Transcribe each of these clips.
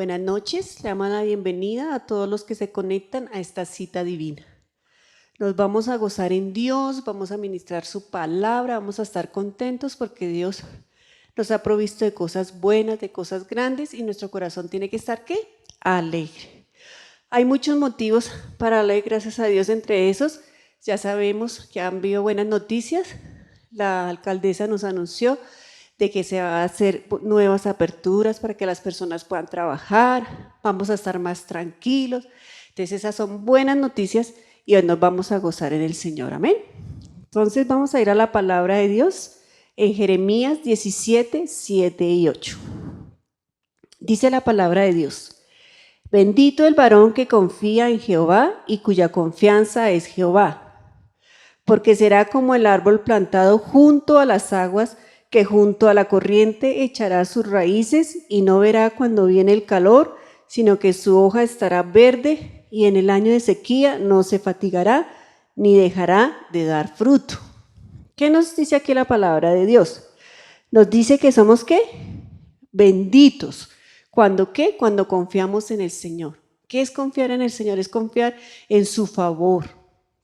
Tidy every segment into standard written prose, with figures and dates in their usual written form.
Buenas noches, le damos la bienvenida a todos los que se conectan a esta cita divina. Nos vamos a gozar en Dios, vamos a ministrar su palabra, vamos a estar contentos porque Dios nos ha provisto de cosas buenas, de cosas grandes y nuestro corazón tiene que estar, ¿qué? Alegre. Hay muchos motivos para alegre, gracias a Dios, entre esos ya sabemos que han habido buenas noticias. La alcaldesa nos anunció de que se van a hacer nuevas aperturas para que las personas puedan trabajar, vamos a estar más tranquilos. Entonces esas son buenas noticias y hoy nos vamos a gozar en el Señor, amén. Entonces vamos a ir a la palabra de Dios en Jeremías 17, 7 y 8. Dice la palabra de Dios: bendito el varón que confía en Jehová y cuya confianza es Jehová, porque será como el árbol plantado junto a las aguas, que junto a la corriente echará sus raíces y no verá cuando viene el calor, sino que su hoja estará verde y en el año de sequía no se fatigará ni dejará de dar fruto. ¿Qué nos dice aquí la palabra de Dios? Nos dice que somos ¿qué? Benditos. ¿Cuándo qué? Cuando confiamos en el Señor. ¿Qué es confiar en el Señor? Es confiar en su favor,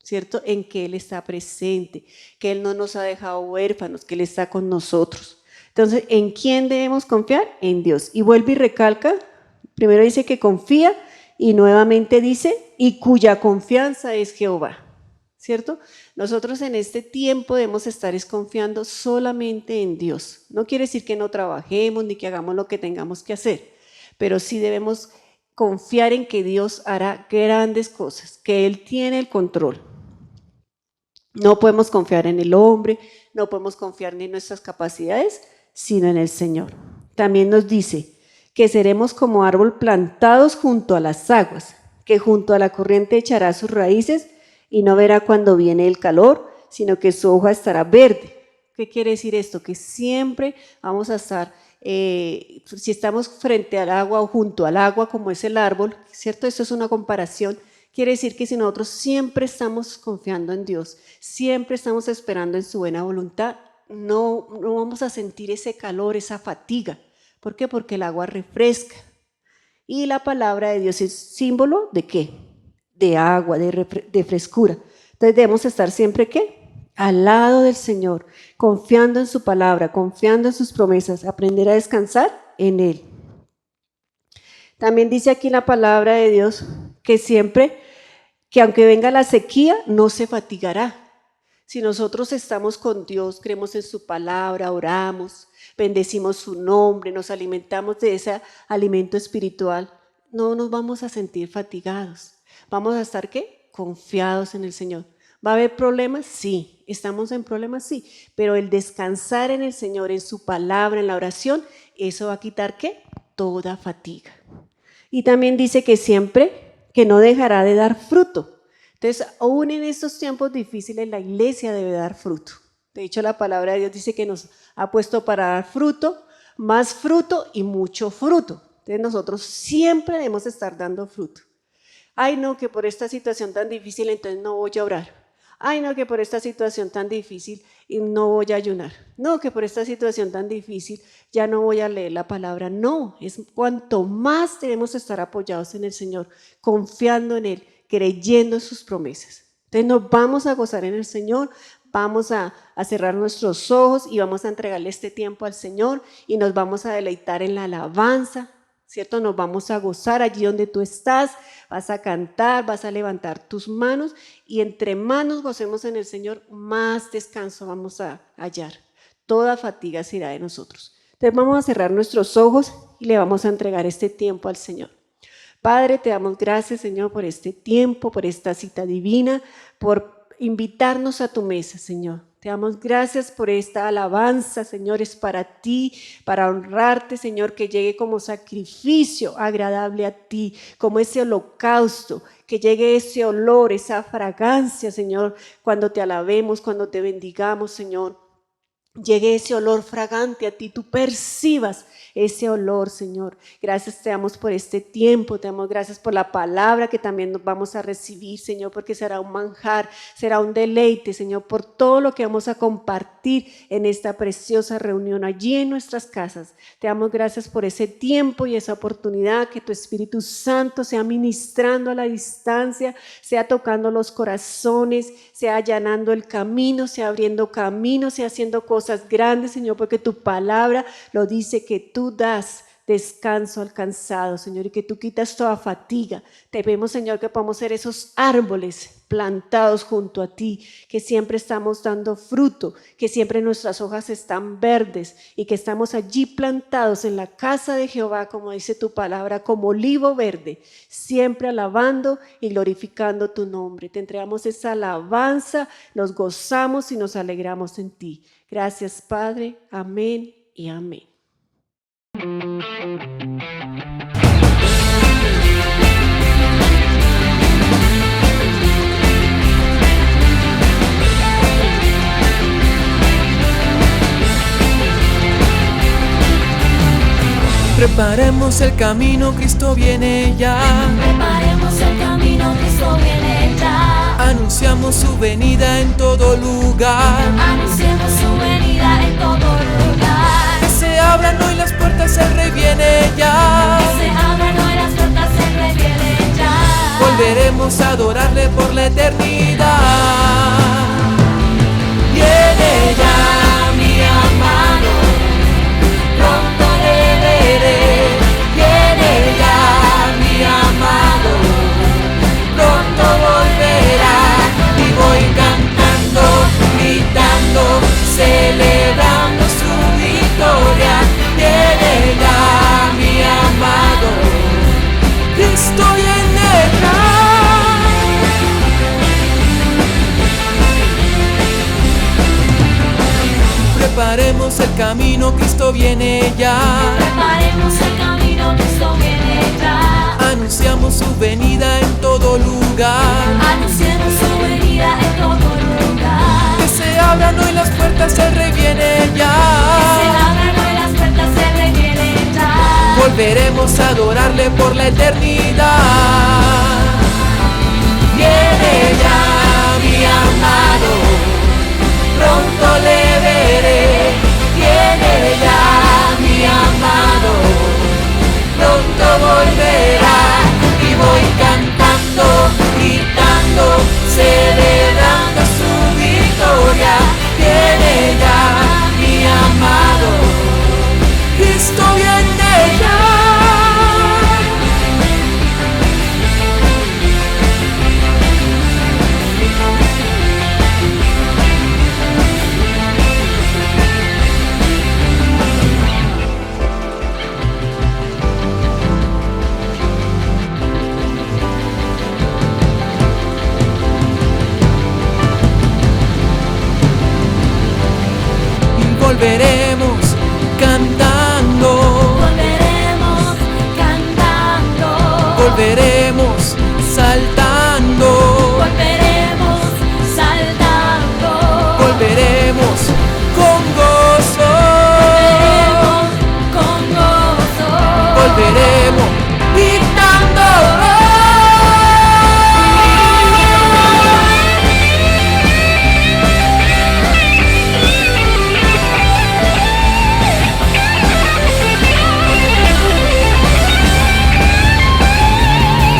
¿cierto? En que Él está presente, que Él no nos ha dejado huérfanos, que Él está con nosotros. Entonces, ¿en quién debemos confiar? En Dios. Y vuelve y recalca, primero dice que confía y nuevamente dice, y cuya confianza es Jehová, ¿cierto? Nosotros en este tiempo debemos estar confiando solamente en Dios. No quiere decir que no trabajemos ni que hagamos lo que tengamos que hacer, pero sí debemos confiar en que Dios hará grandes cosas, que Él tiene el control. No podemos confiar en el hombre, no podemos confiar ni en nuestras capacidades, sino en el Señor. También nos dice que seremos como árbol plantados junto a las aguas, que junto a la corriente echará sus raíces y no verá cuando viene el calor, sino que su hoja estará verde. ¿Qué quiere decir esto? Que siempre vamos a estar, si estamos frente al agua o junto al agua, como es el árbol, ¿cierto? Esto es una comparación. Quiere decir que si nosotros siempre estamos confiando en Dios, siempre estamos esperando en su buena voluntad, no vamos a sentir ese calor, esa fatiga. ¿Por qué? Porque el agua refresca. Y la palabra de Dios es símbolo ¿de qué? De agua, de frescura. Entonces debemos estar siempre ¿qué? Al lado del Señor, confiando en su palabra, confiando en sus promesas, aprender a descansar en Él. También dice aquí la palabra de Dios que siempre, que aunque venga la sequía, no se fatigará. Si nosotros estamos con Dios, creemos en su palabra, oramos, bendecimos su nombre, nos alimentamos de ese alimento espiritual, no nos vamos a sentir fatigados. Vamos a estar ¿qué? Confiados en el Señor. ¿Va a haber problemas? Sí. ¿Estamos en problemas? Sí. Pero el descansar en el Señor, en su palabra, en la oración, eso va a quitar ¿qué? Toda fatiga. Y también dice que siempre, que no dejará de dar fruto. Entonces, aún en estos tiempos difíciles, la iglesia debe dar fruto. De hecho, la palabra de Dios dice que nos ha puesto para dar fruto, más fruto y mucho fruto. Entonces, nosotros siempre debemos estar dando fruto. Ay, no, que por esta situación tan difícil, entonces no voy a orar. Ay, no, que por esta situación tan difícil no voy a ayunar. No, que por esta situación tan difícil ya no voy a leer la palabra. No, es cuanto más debemos estar apoyados en el Señor, confiando en Él, creyendo en sus promesas. Entonces nos vamos a gozar en el Señor, vamos a cerrar nuestros ojos y vamos a entregarle este tiempo al Señor y nos vamos a deleitar en la alabanza, ¿cierto? Nos vamos a gozar allí donde tú estás, vas a cantar, vas a levantar tus manos y entre más nos gocemos en el Señor, más descanso vamos a hallar. Toda fatiga se irá de nosotros. Entonces vamos a cerrar nuestros ojos y le vamos a entregar este tiempo al Señor. Padre, te damos gracias, Señor, por este tiempo, por esta cita divina, por invitarnos a tu mesa, Señor. Te damos gracias por esta alabanza, Señor, es para ti, para honrarte, Señor, que llegue como sacrificio agradable a ti, como ese holocausto, que llegue ese olor, esa fragancia, Señor, cuando te alabemos, cuando te bendigamos, Señor. llegue ese olor fragante a ti, tú percibas ese olor, Señor. Gracias te damos por este tiempo, te damos gracias por la palabra que también nos vamos a recibir, Señor, porque será un manjar, será un deleite, Señor, por todo lo que vamos a compartir en esta preciosa reunión allí en nuestras casas. Te damos gracias por ese tiempo y esa oportunidad, que tu Espíritu Santo sea ministrando a la distancia, sea tocando los corazones, sea allanando el camino, sea abriendo camino, sea haciendo cosas grandes, Señor, porque tu palabra lo dice, que tú das descanso al cansado, Señor, y que tú quitas toda fatiga. Te vemos, Señor, que podamos ser esos árboles plantados junto a ti, que siempre estamos dando fruto, que siempre nuestras hojas están verdes y que estamos allí plantados en la casa de Jehová, como dice tu palabra, como olivo verde, siempre alabando y glorificando tu nombre. Te entregamos esa alabanza, nos gozamos y nos alegramos en ti. Gracias, Padre. Amén y amén. Preparemos el camino, Cristo viene ya. Preparemos el camino, Cristo viene ya. Anunciamos su venida en todo lugar. Anunciemos su venida en todo lugar. Que se abran hoy las puertas, el Rey viene ya. Que se abran hoy las puertas, el Rey viene ya. Volveremos a adorarle por la eternidad. Viene ya mi amado, pronto le veré. Viene ya mi amado, pronto volverá. Y voy cantando, gritando, celebrando su victoria. Viene ya mi amado, Cristo viene ya. Preparemos el camino, Cristo viene ya. Preparemos el camino, Cristo viene ya. Anunciamos su venida en todo lugar. Anunciemos su venida en todo lugar. Que se abran hoy las puertas, el Rey viene Que se ya. abran hoy las puertas, el Rey viene ya. Volveremos a adorarle por la eternidad. Viene ya mi amado, pronto le veré. Viene ya mi amado, pronto volverá. Y voy cantando, gritando, celebrando su victoria. Viene ya mi amado, Cristo viene ya. Y volveremos cantando, Volveremos cantando. volveremos saltando, Volveremos saltando. volveremos con gozo, Volveremos con gozo. volveremos gritando.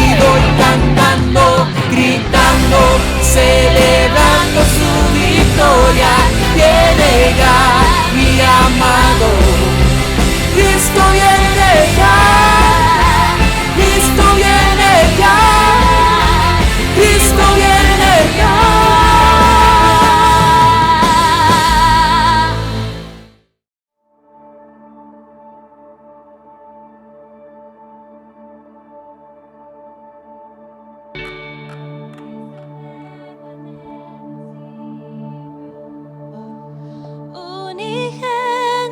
Y voy cantando, gritando, celebrando su victoria. Viene ya mi amado, Cristo viene ya, Cristo viene ya, Cristo viene ya.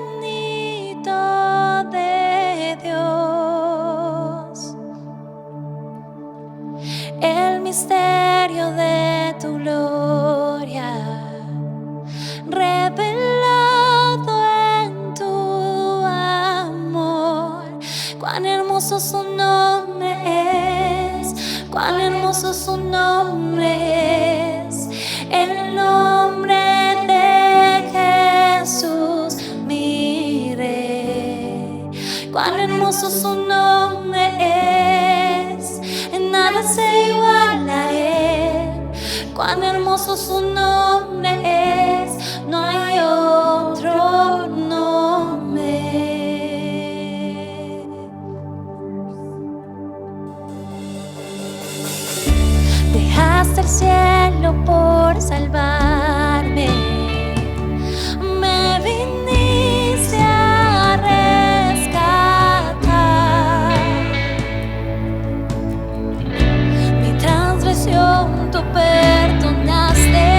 Unigénito de Dios, el misterio de tu gloria revelado hermoso su nombre es, el nombre de Jesús, mi Rey. Cuán hermoso su nombre es, en nada se iguala a él. Cuán hermoso su nombre es, no hay otro nombre. Dejaste el cielo por salvarme, me viniste a rescatar. Mi transgresión tú perdonaste,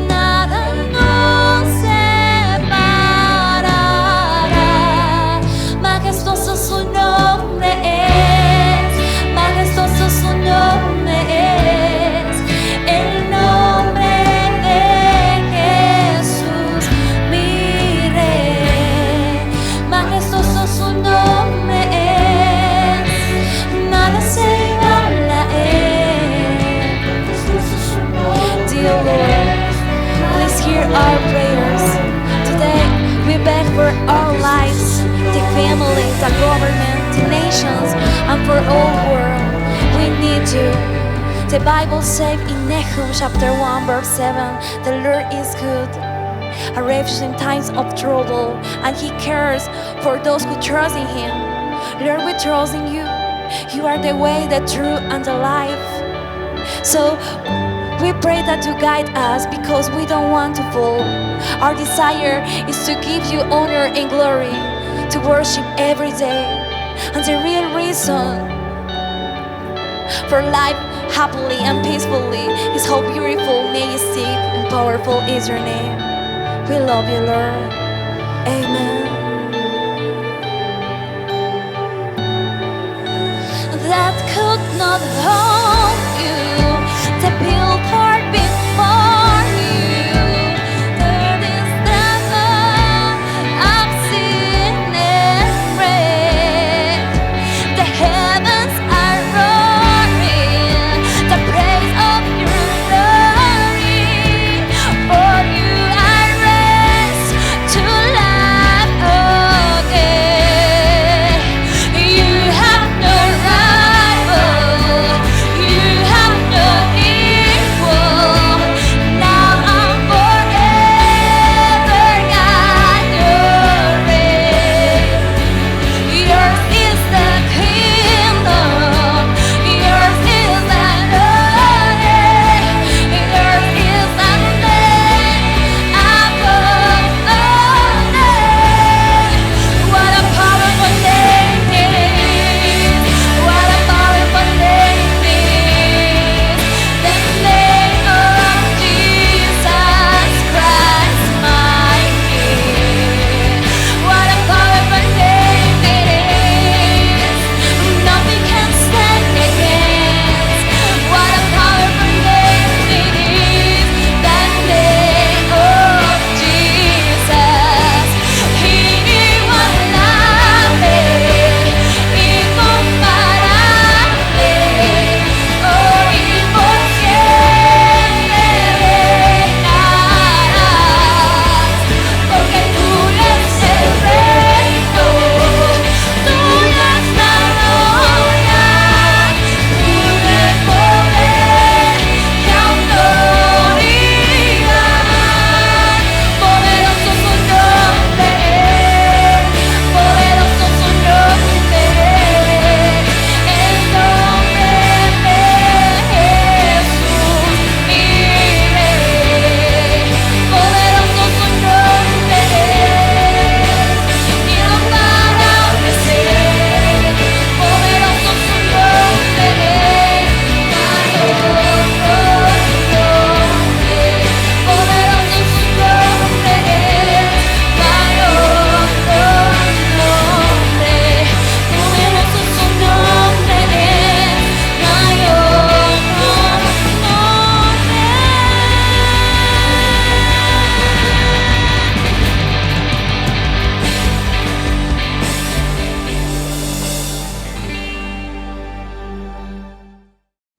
nada nos separará. Majestuoso su nombre es, majestuoso su nombre es, el nombre de Jesús, mi Rey. Majestuoso su nombre es, nada se iguala a él. Dear Lord, please hear our prayers. Today we beg for our lives, the family, the government, the nations, and for all world. We need you. The Bible says in Nahum chapter 1 verse 7, the Lord is good, a refuge in times of trouble, and He cares for those who trust in Him. Lord, we trust in you. You are the way, the truth, and the life. So we pray that you guide us because we don't want to fall. Our desire is to give you honor and glory, to worship every day. And the real reason for life happily and peacefully is how beautiful, majestic, and powerful is your name. We love you, Lord. Amen. That could not hold you, the pure heart before you. There is never I've seen it break. The heavens are roaring, the praise of your glory. For you are raised to life again. You have no rival.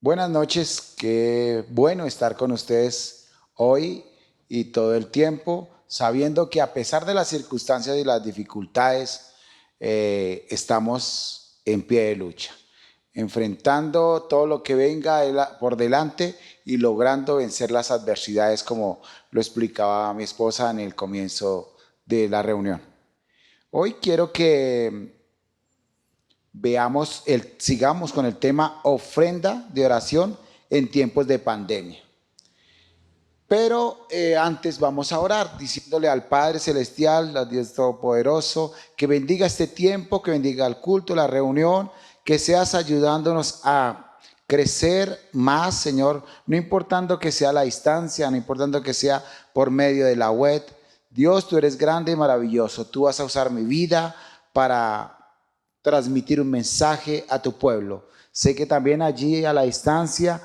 Buenas noches, qué bueno estar con ustedes hoy y todo el tiempo, sabiendo que a pesar de las circunstancias y las dificultades, estamos en pie de lucha, enfrentando todo lo que venga por delante y logrando vencer las adversidades, como lo explicaba mi esposa en el comienzo de la reunión. Hoy quiero que sigamos con el tema ofrenda de oración en tiempos de pandemia. Pero antes vamos a orar diciéndole al Padre Celestial, al Dios Todopoderoso, que bendiga este tiempo, que bendiga el culto, la reunión, que seas ayudándonos a crecer más, Señor, no importando que sea a la distancia, no importando que sea por medio de la web. Dios, tú eres grande y maravilloso. Tú vas a usar mi vida para transmitir un mensaje a tu pueblo. Sé que también allí a la distancia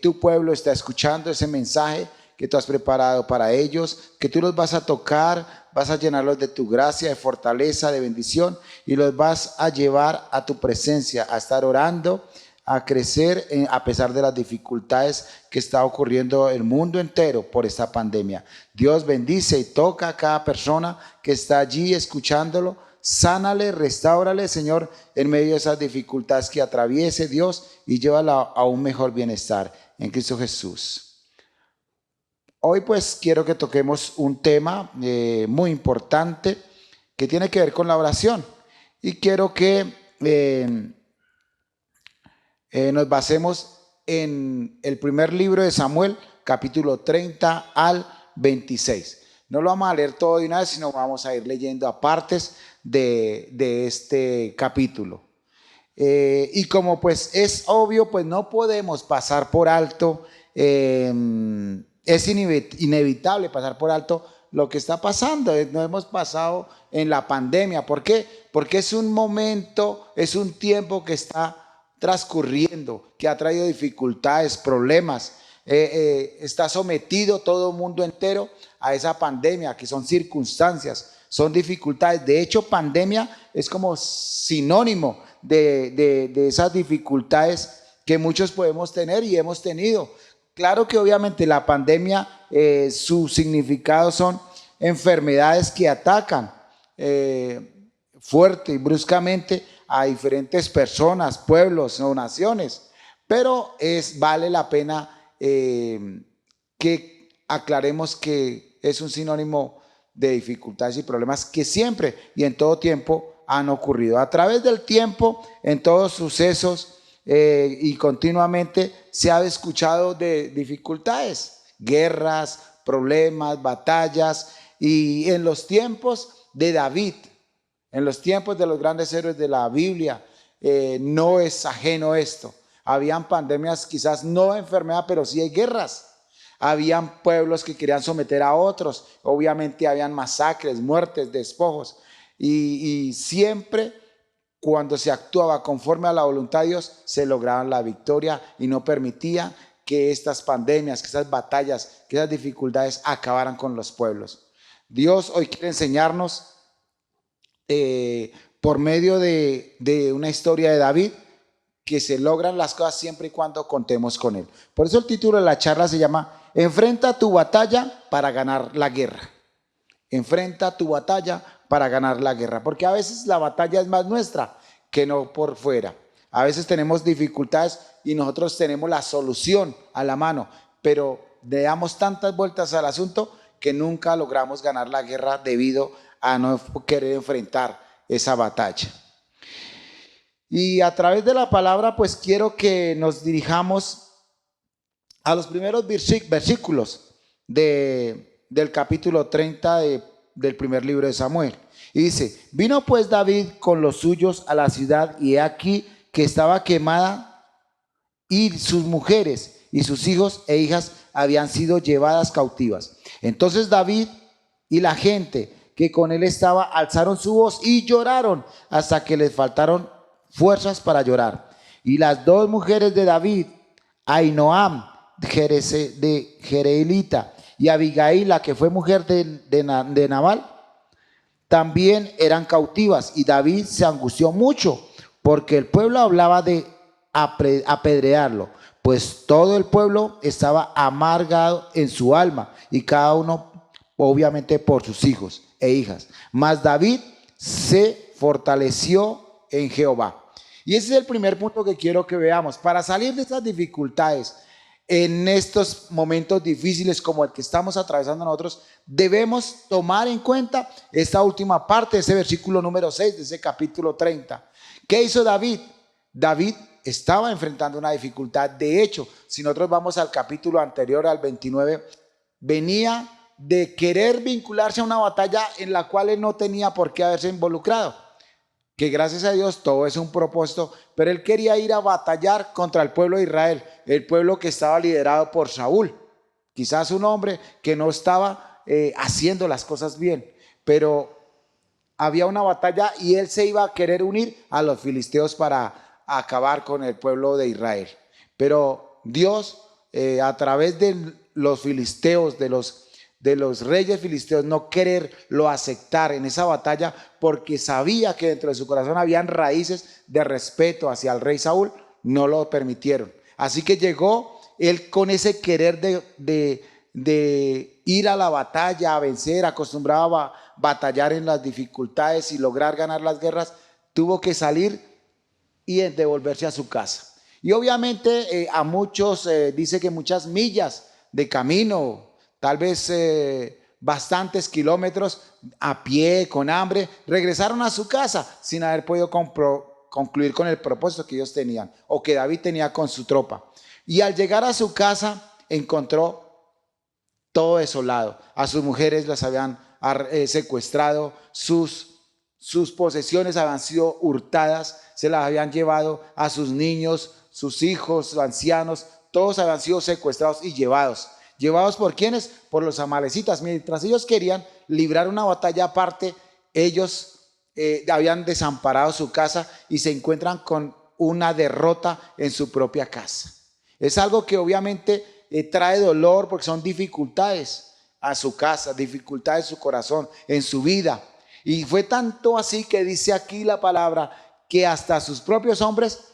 tu pueblo está escuchando ese mensaje que tú has preparado para ellos, que tú los vas a tocar, vas a llenarlos de tu gracia, de fortaleza, de bendición, y los vas a llevar a tu presencia, a estar orando, a crecer a pesar de las dificultades que está ocurriendo el mundo entero por esta pandemia. Dios bendice y toca a cada persona que está allí escuchándolo. Sánale, restáurale, Señor, en medio de esas dificultades que atraviese, Dios, y llévala a un mejor bienestar en Cristo Jesús. Hoy pues quiero que toquemos un tema muy importante que tiene que ver con la oración, y quiero que nos basemos en el primer libro de Samuel, capítulo 30 al 26. No lo vamos a leer todo de una vez, sino vamos a ir leyendo a partes de este capítulo. Y como pues es obvio, pues no podemos pasar por alto, es inevitable pasar por alto lo que está pasando. No hemos pasado en la pandemia. ¿Por qué? Porque es un momento, es un tiempo que está transcurriendo, que ha traído dificultades, problemas. Está sometido todo el mundo entero a esa pandemia, que son circunstancias, son dificultades. De hecho, pandemia es como sinónimo de esas dificultades que muchos podemos tener y hemos tenido. Claro que obviamente la pandemia, su significado son enfermedades que atacan fuerte y bruscamente a diferentes personas, pueblos o naciones, pero vale la pena que aclaremos que es un sinónimo de dificultades y problemas que siempre y en todo tiempo han ocurrido. A través del tiempo, en todos sucesos y continuamente se ha escuchado de dificultades, guerras, problemas, batallas. Y en los tiempos de David, en los tiempos de los grandes héroes de la Biblia, no es ajeno esto. Habían pandemias, quizás no enfermedad, pero sí hay guerras. Habían pueblos que querían someter a otros. Obviamente habían masacres, muertes, despojos. Y siempre cuando se actuaba conforme a la voluntad de Dios, se lograba la victoria y no permitía que estas pandemias, que estas batallas, que esas dificultades acabaran con los pueblos. Dios hoy quiere enseñarnos por medio de una historia de David, que se logran las cosas siempre y cuando contemos con él. Por eso el título de la charla se llama Enfrenta tu batalla para ganar la guerra. Enfrenta tu batalla para ganar la guerra, porque a veces la batalla es más nuestra que no por fuera. A veces tenemos dificultades y nosotros tenemos la solución a la mano, pero le damos tantas vueltas al asunto que nunca logramos ganar la guerra debido a no querer enfrentar esa batalla. Y a través de la palabra, pues quiero que nos dirijamos a los primeros versículos del capítulo 30 del primer libro de Samuel. Y dice: vino pues David con los suyos a la ciudad, y he aquí que estaba quemada, y sus mujeres y sus hijos e hijas habían sido llevadas cautivas. Entonces David y la gente que con él estaba alzaron su voz y lloraron hasta que les faltaron fuerzas para llorar. Y las dos mujeres de David, Ahinoam de Jereelita y Abigail, la que fue mujer de Nabal, también eran cautivas. Y David se angustió mucho porque el pueblo hablaba de apedrearlo, pues todo el pueblo estaba amargado en su alma y cada uno obviamente por sus hijos e hijas. Mas David se fortaleció en Jehová. Y ese es el primer punto que quiero que veamos. Para salir de estas dificultades, en estos momentos difíciles como el que estamos atravesando nosotros, debemos tomar en cuenta esta última parte de ese versículo número 6 de ese capítulo 30. ¿Qué hizo David? David estaba enfrentando una dificultad. De hecho, si nosotros vamos al capítulo anterior, al 29, venía de querer vincularse a una batalla en la cual él no tenía por qué haberse involucrado. Que gracias a Dios todo es un propósito, pero él quería ir a batallar contra el pueblo de Israel, el pueblo que estaba liderado por Saúl. Quizás un hombre que no estaba haciendo las cosas bien, pero había una batalla y él se iba a querer unir a los filisteos para acabar con el pueblo de Israel. Pero Dios, a través de los filisteos, de los reyes filisteos, no quererlo aceptar en esa batalla, porque sabía que dentro de su corazón habían raíces de respeto hacia el rey Saúl, no lo permitieron. Así que llegó él con ese querer de ir a la batalla, a vencer, acostumbrado a batallar en las dificultades y lograr ganar las guerras, tuvo que salir y devolverse a su casa. Y obviamente a muchos, dice que muchas millas de camino, tal vez bastantes kilómetros a pie, con hambre, regresaron a su casa sin haber podido concluir con el propósito que ellos tenían o que David tenía con su tropa. Y al llegar a su casa encontró todo desolado. A sus mujeres las habían secuestrado, sus posesiones habían sido hurtadas, se las habían llevado a sus niños, sus hijos, sus ancianos, todos habían sido secuestrados y llevados. ¿Llevados por quiénes? Por los amalecitas. Mientras ellos querían librar una batalla aparte, ellos habían desamparado su casa y se encuentran con una derrota en su propia casa. Es algo que obviamente trae dolor porque son dificultades a su casa, dificultades en su corazón, en su vida. Y fue tanto así que dice aquí la palabra que hasta sus propios hombres,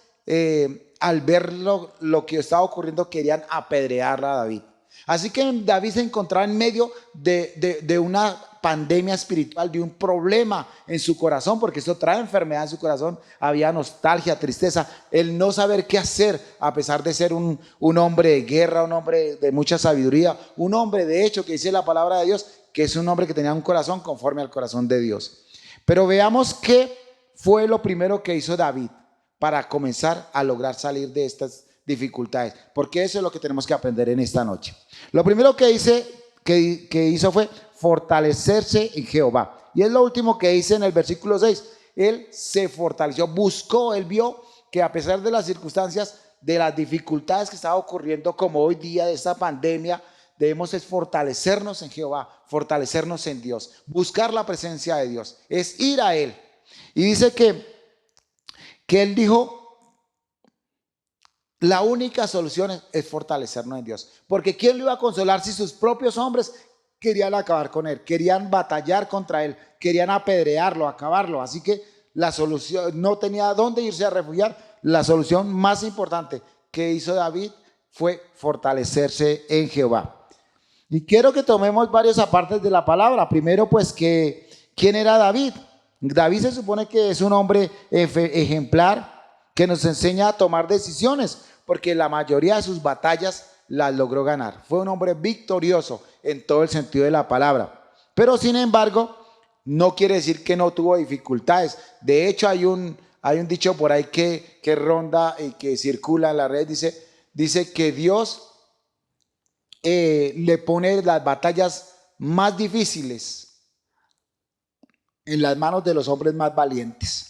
al ver lo que estaba ocurriendo, querían apedrear a David. Así que David se encontraba en medio de una pandemia espiritual, de un problema en su corazón, porque esto trae enfermedad en su corazón. Había nostalgia, tristeza, el no saber qué hacer, a pesar de ser un hombre de guerra, un hombre de mucha sabiduría, un hombre de hecho que dice la palabra de Dios, que es un hombre que tenía un corazón conforme al corazón de Dios. Pero veamos qué fue lo primero que hizo David para comenzar a lograr salir de estas dificultades, porque eso es lo que tenemos que aprender en esta noche. Lo primero que hizo fue fortalecerse en Jehová, y es lo último que dice en el versículo 6. Él se fortaleció, buscó, él vio que a pesar de las circunstancias, de las dificultades que estaba ocurriendo como hoy día, de esta pandemia, debemos fortalecernos en Jehová, fortalecernos en Dios, buscar la presencia de Dios, es ir a Él. Y dice que él dijo, la única solución es fortalecernos en Dios. Porque ¿quién lo iba a consolar si sus propios hombres querían acabar con él? Querían batallar contra él, querían apedrearlo, acabarlo. Así que la solución, no tenía dónde irse a refugiar. La solución más importante que hizo David fue fortalecerse en Jehová. Y quiero que tomemos varias apartes de la palabra. Primero, pues, ¿quién era David? David se supone que es un hombre ejemplar que nos enseña a tomar decisiones, porque la mayoría de sus batallas las logró ganar. Fue un hombre victorioso en todo el sentido de la palabra. Pero sin embargo, no quiere decir que no tuvo dificultades. De hecho, hay un dicho por ahí que ronda y que circula en la red, dice que Dios le pone las batallas más difíciles en las manos de los hombres más valientes.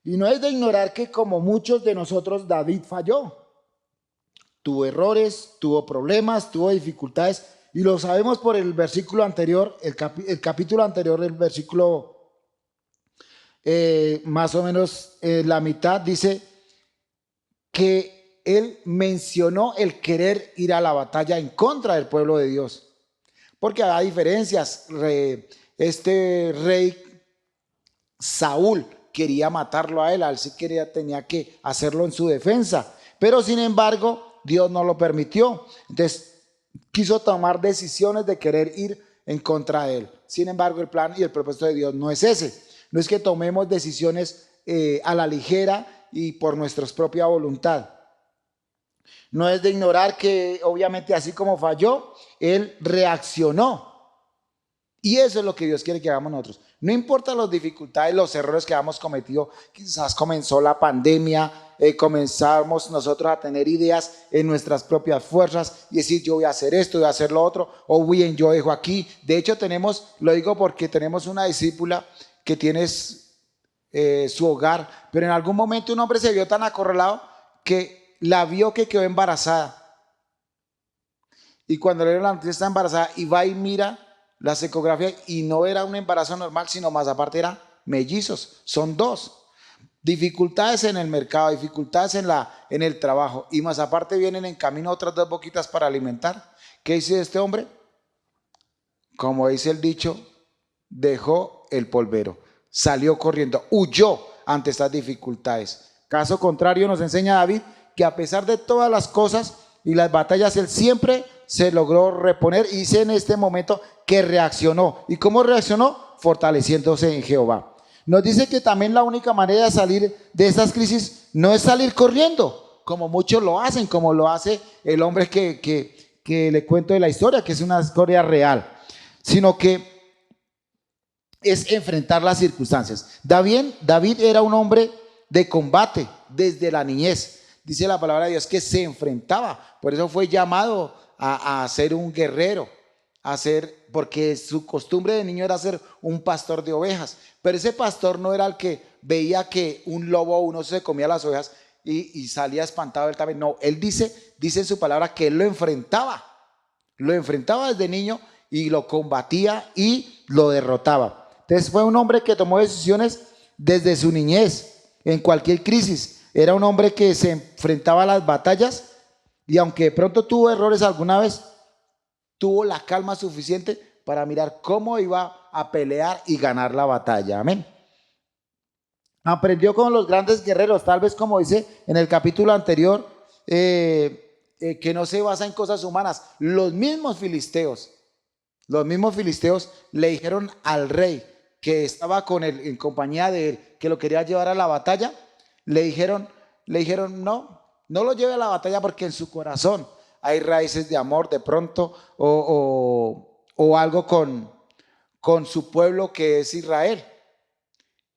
Y no es de ignorar que como muchos de nosotros, David falló. Tuvo errores, tuvo problemas, tuvo dificultades, y lo sabemos por el versículo anterior, el capítulo anterior, el versículo más o menos la mitad, dice que él mencionó el querer ir a la batalla en contra del pueblo de Dios. Porque hay diferencias. Este rey Saúl quería matarlo a él sí tenía que hacerlo en su defensa. Pero sin embargo, Dios no lo permitió. Entonces, quiso tomar decisiones de querer ir en contra de él. Sin embargo, el plan y el propósito de Dios no es ese. No es que tomemos decisiones a la ligera y por nuestra propia voluntad. No es de ignorar que obviamente así como falló, él reaccionó. Y eso es lo que Dios quiere que hagamos nosotros. No importa las dificultades, los errores que hemos cometido. Quizás comenzó la pandemia, comenzamos nosotros a tener ideas en nuestras propias fuerzas y decir yo voy a hacer esto, voy a hacer lo otro, o bien yo dejo aquí. De hecho lo digo porque tenemos una discípula que tiene su hogar, pero en algún momento un hombre se vio tan acorralado que la vio que quedó embarazada. Y cuando le dieron la noticia está embarazada y va y mira las ecografías y no era un embarazo normal, sino más aparte eran mellizos, son dos. Dificultades en el mercado, dificultades en el trabajo y más aparte vienen en camino otras dos boquitas para alimentar. ¿Qué dice este hombre? Como dice el dicho, dejó el polvero, salió corriendo, huyó ante estas dificultades. Caso contrario nos enseña David que a pesar de todas las cosas y las batallas, él siempre se logró reponer y dice en este momento que reaccionó. ¿Y cómo reaccionó? Fortaleciéndose en Jehová. Nos dice que también la única manera de salir de estas crisis no es salir corriendo, como muchos lo hacen, como lo hace el hombre que le cuento de la historia, que es una historia real, sino que es enfrentar las circunstancias. David era un hombre de combate desde la niñez. Dice la palabra de Dios que se enfrentaba, por eso fue llamado a ser un guerrero, porque su costumbre de niño era ser un pastor de ovejas, pero ese pastor no era el que veía que un lobo o un oso se comía las ovejas y salía espantado él también. No, él dice en su palabra que él lo enfrentaba desde niño y lo combatía y lo derrotaba. Entonces fue un hombre que tomó decisiones desde su niñez, en cualquier crisis. Era un hombre que se enfrentaba a las batallas y aunque de pronto tuvo errores alguna vez, tuvo la calma suficiente para mirar cómo iba a pelear y ganar la batalla. Amén. Aprendió con los grandes guerreros, tal vez como dice en el capítulo anterior, que no se basa en cosas humanas. Los mismos filisteos le dijeron al rey que estaba con él, en compañía de él, que lo quería llevar a la batalla, le dijeron, no lo lleve a la batalla porque en su corazón hay raíces de amor de pronto o algo con su pueblo que es Israel.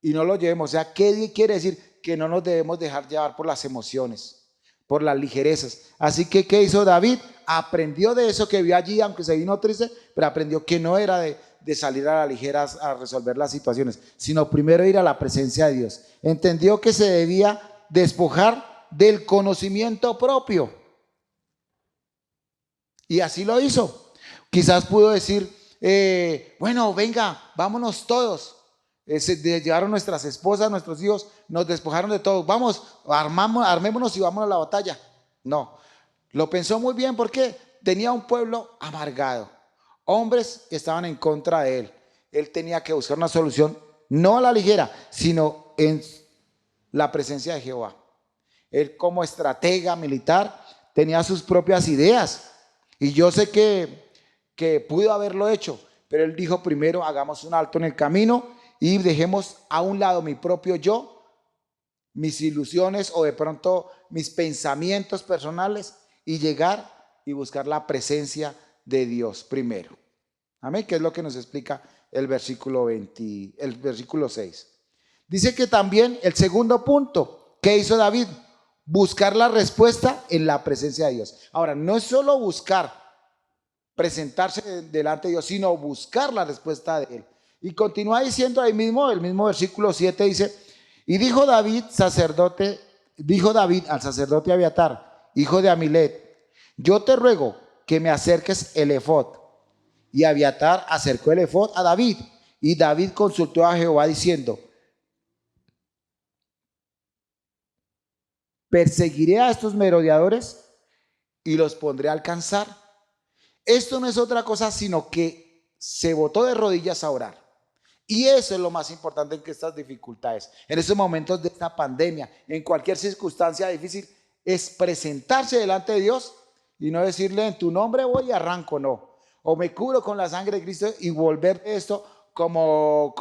Y no lo llevemos. O sea, ¿qué quiere decir? Que no nos debemos dejar llevar por las emociones, por las ligerezas. Así que, ¿qué hizo David? Aprendió de eso que vio allí, aunque se vino triste, pero aprendió que no era de salir a la ligera a resolver las situaciones, sino primero ir a la presencia de Dios. Entendió que se debía despojar del conocimiento propio. Y así lo hizo. Quizás pudo decir, bueno, venga, vámonos todos. Se llevaron nuestras esposas, nuestros hijos, nos despojaron de todo. Vamos, armémonos y vamos a la batalla. No, lo pensó muy bien porque tenía un pueblo amargado, hombres que estaban en contra de él. Él tenía que buscar una solución, no a la ligera, sino en la presencia de Jehová. Él como estratega militar tenía sus propias ideas y yo sé que pudo haberlo hecho, pero él dijo primero hagamos un alto en el camino y dejemos a un lado mi propio yo, mis ilusiones o de pronto mis pensamientos personales y llegar y buscar la presencia de Dios primero. Amén, que es lo que nos explica el versículo 6. Dice que también el segundo punto, ¿qué hizo David? Buscar la respuesta en la presencia de Dios. Ahora, no es solo buscar, presentarse delante de Dios, sino buscar la respuesta de Él. Y continúa diciendo ahí mismo, el mismo versículo 7 dice, y dijo David al sacerdote Abiatar, hijo de Amilet, yo te ruego que me acerques el efod. Y Abiatar acercó el efod a David, y David consultó a Jehová diciendo, perseguiré a estos merodeadores y los pondré a alcanzar. Esto no es otra cosa sino que se botó de rodillas a orar. Y eso es lo más importante en que estas dificultades, en estos momentos de esta pandemia, en cualquier circunstancia difícil, es presentarse delante de Dios y no decirle en tu nombre voy y arranco, no. O me cubro con la sangre de Cristo y volver esto como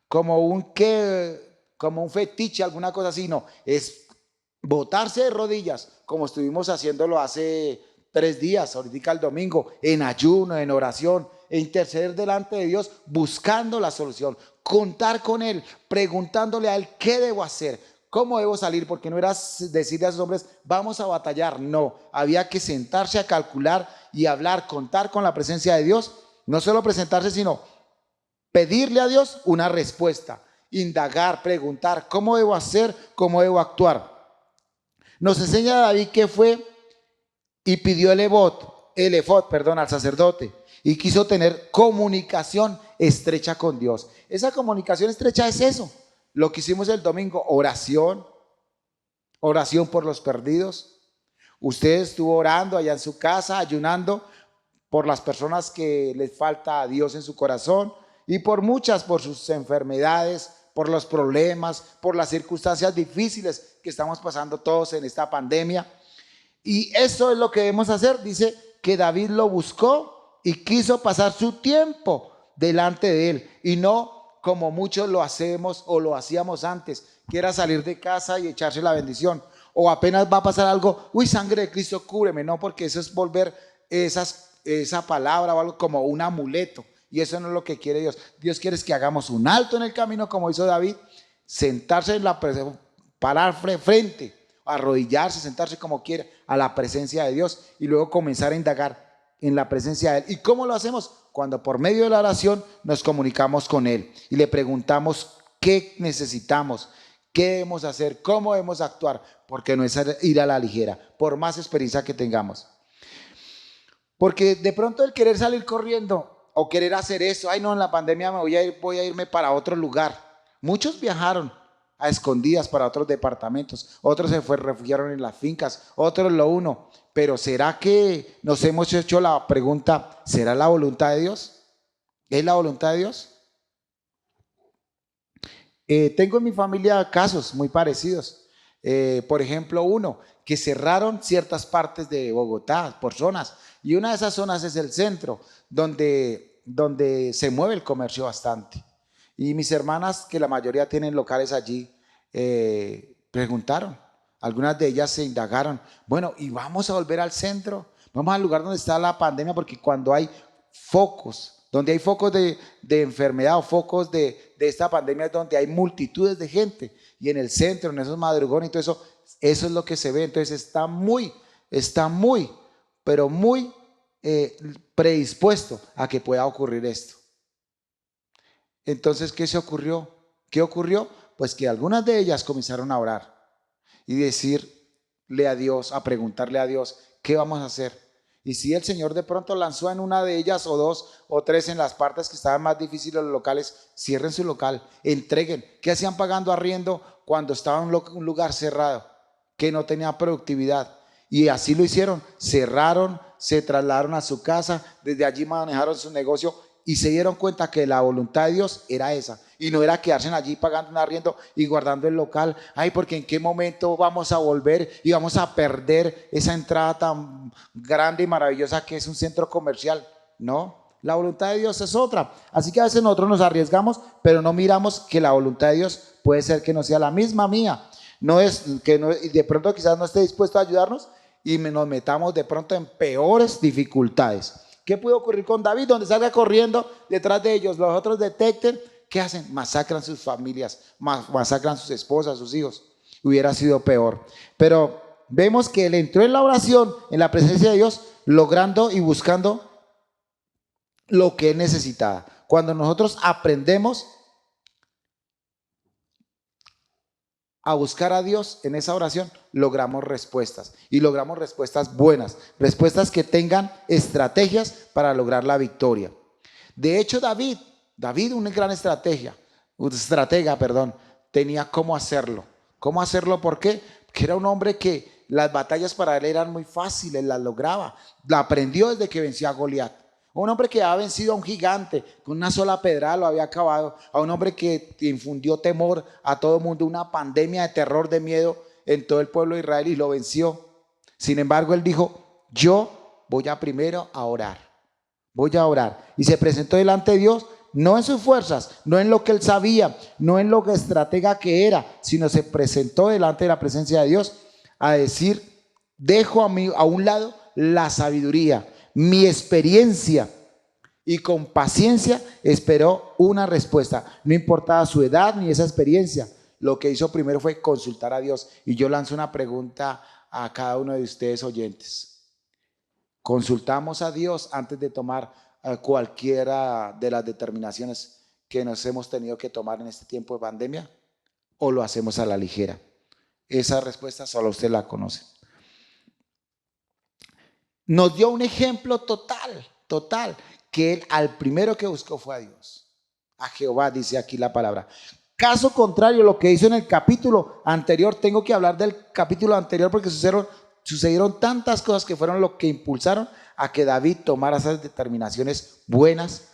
un fetiche, alguna cosa así, no. Es botarse de rodillas, como estuvimos haciéndolo hace 3 días, ahorita el domingo, en ayuno, en oración, e interceder delante de Dios, buscando la solución, contar con Él, preguntándole a Él qué debo hacer, cómo debo salir, porque no era decirle a esos hombres, vamos a batallar, no, había que sentarse a calcular y hablar, contar con la presencia de Dios, no solo presentarse, sino pedirle a Dios una respuesta, indagar, preguntar, cómo debo hacer, cómo debo actuar. Nos enseña David que fue y pidió el efod, al sacerdote, y quiso tener comunicación estrecha con Dios. Esa comunicación estrecha es eso, lo que hicimos el domingo, oración por los perdidos. Usted estuvo orando allá en su casa, ayunando por las personas que les falta a Dios en su corazón y por muchas, por sus enfermedades, por los problemas, por las circunstancias difíciles que estamos pasando todos en esta pandemia. Y eso es lo que debemos hacer. Dice que David lo buscó y quiso pasar su tiempo delante de él y no como muchos lo hacemos o lo hacíamos antes, que era salir de casa y echarse la bendición, o apenas va a pasar algo, uy, sangre de Cristo, cúbreme, no, porque eso es volver esa palabra o algo como un amuleto, y eso no es lo que quiere Dios. Dios quiere que hagamos un alto en el camino como hizo David, sentarse en la presencia, parar frente, arrodillarse, sentarse como quiera a la presencia de Dios y luego comenzar a indagar en la presencia de Él. ¿Y cómo lo hacemos? Cuando por medio de la oración nos comunicamos con Él y le preguntamos qué necesitamos, qué debemos hacer, cómo debemos actuar, porque no es ir a la ligera, por más experiencia que tengamos. Porque de pronto el querer salir corriendo o querer hacer eso, ay no, en la pandemia voy a irme para otro lugar. Muchos viajaron a escondidas para otros departamentos, otros se refugiaron en las fincas, otros lo uno. Pero ¿será que nos hemos hecho la pregunta, ¿será la voluntad de Dios? ¿Es la voluntad de Dios? Tengo en mi familia casos muy parecidos. Por ejemplo, uno, que cerraron ciertas partes de Bogotá por zonas, y una de esas zonas es el centro, donde se mueve el comercio bastante. Y mis hermanas, que la mayoría tienen locales allí, preguntaron, algunas de ellas se indagaron, bueno, ¿y vamos a volver al centro? Vamos al lugar donde está la pandemia, porque cuando hay focos, donde hay focos de enfermedad o focos de esta pandemia es donde hay multitudes de gente, y en el centro, en esos madrugones y todo eso, eso es lo que se ve. Entonces está muy, pero muy predispuesto a que pueda ocurrir esto. Entonces, ¿qué ocurrió? Pues que algunas de ellas comenzaron a orar y decirle a Dios, a preguntarle a Dios, ¿qué vamos a hacer? Y si el Señor de pronto lanzó en una de ellas, o 2 o 3 en las partes que estaban más difíciles los locales, cierren su local, entreguen. ¿Qué hacían pagando arriendo cuando estaba en un lugar cerrado, que no tenía productividad? Y así lo hicieron, cerraron, se trasladaron a su casa, desde allí manejaron su negocio y se dieron cuenta que la voluntad de Dios era esa, y no era quedarse allí pagando un arriendo y guardando el local, ay, porque en qué momento vamos a volver y vamos a perder esa entrada tan grande y maravillosa que es un centro comercial. No, la voluntad de Dios es otra. Así que a veces nosotros nos arriesgamos, pero no miramos que la voluntad de Dios puede ser que no sea la misma mía, no es que no, y de pronto quizás no esté dispuesto a ayudarnos y nos metamos de pronto en peores dificultades. ¿Qué puede ocurrir con David? Donde salga corriendo detrás de ellos, los otros detecten, ¿qué hacen? Masacran sus familias, masacran sus esposas, sus hijos. Hubiera sido peor. Pero vemos que él entró en la oración, en la presencia de Dios, logrando y buscando lo que él necesitaba. Cuando nosotros aprendemos a buscar a Dios en esa oración, logramos respuestas, y logramos respuestas buenas, respuestas que tengan estrategias para lograr la victoria. De hecho, David, una gran estratega, tenía cómo hacerlo. ¿Cómo hacerlo? ¿Por qué? Porque era un hombre que las batallas para él eran muy fáciles, las lograba. La aprendió desde que venció a Goliat. Un hombre que había vencido a un gigante, con una sola pedrada lo había acabado. A un hombre que infundió temor a todo el mundo, una pandemia de terror, de miedo en todo el pueblo de Israel y lo venció. Sin embargo, él dijo, yo voy a primero a orar. Voy a orar. Y se presentó delante de Dios, no en sus fuerzas, no en lo que él sabía, no en lo que estratega que era, sino se presentó delante de la presencia de Dios a decir, dejo a un lado la sabiduría, mi experiencia, y con paciencia esperó una respuesta. No importaba su edad ni esa experiencia. Lo que hizo primero fue consultar a Dios. Y yo lanzo una pregunta a cada uno de ustedes oyentes. ¿Consultamos a Dios antes de tomar cualquiera de las determinaciones que nos hemos tenido que tomar en este tiempo de pandemia? ¿O lo hacemos a la ligera? Esa respuesta solo usted la conoce. Nos dio un ejemplo total, que él al primero que buscó fue a Dios, a Jehová, dice aquí la palabra. Caso contrario, lo que hizo en el capítulo anterior, tengo que hablar del capítulo anterior porque sucedieron tantas cosas que fueron lo que impulsaron a que David tomara esas determinaciones buenas